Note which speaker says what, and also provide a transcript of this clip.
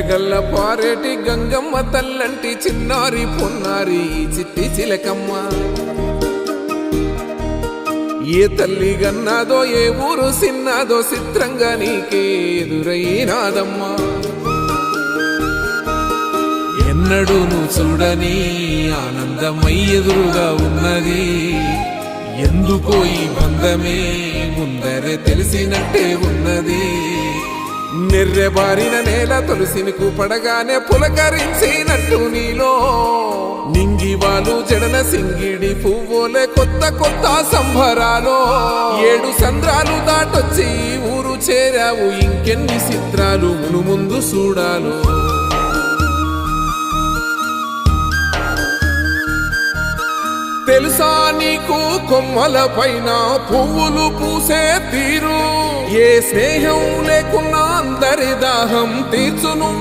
Speaker 1: గల్ల పారేటి గంగమ్మ తల్లంటి చిన్నారి పొన్నారి చిట్టి చిలకమ్మ ఏ తల్లి గన్నాదో ఏ ఊరు సిన్నాదో చిత్రంగా నీకే ఎదురైనాదమ్మా ఎన్నడూ నువ్వు చూడని ఆనందమై ఎదురుగా ఉన్నది ఎందుకో ఈ బంధమే ముందరే తెలిసినట్టే ఉన్నది నెర్రెబారిన నేల తులసినికు పడగానే పులకరించినట్టు నీలో నింగివాలు జడన సింగిడి పువ్వులే కొత్త కొత్త సంబరాలో 7 సంద్రాలు దాటొచ్చి ఊరు చేరావు ఇంకెన్ని చిత్రాలు మును ముందు చూడాలో తెలుసా నీకు కొమ్మల పైన పువ్వులు పూసే తీరు ఏ స్నేహం లేకున్నా అందరి దాహం తీర్చును